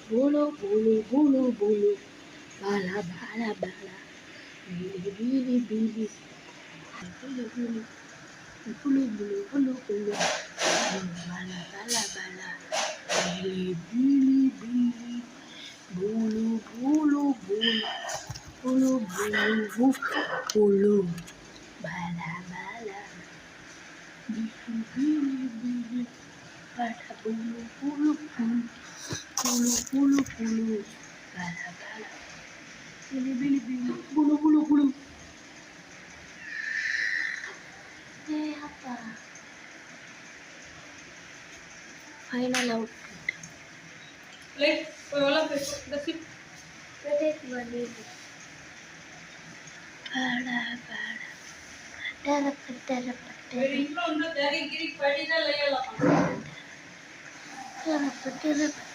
bolo bolo bolo bolo, bala bala bala, bili bili bili, bili bili, bulu bulu bulu bulu, bala bala bala, bili bili bili, bulu bulu bulu, bulu bulu bulu, bala bala, bili bili bili, bala bulu bulu bulu. Bulu bulu bulu, bala bala, bili bili bili, bulu bulu bulu. Apa? Final output. Let the sip. Protect money. Bada bada. Terapa terapa terapa. Terapa terapa.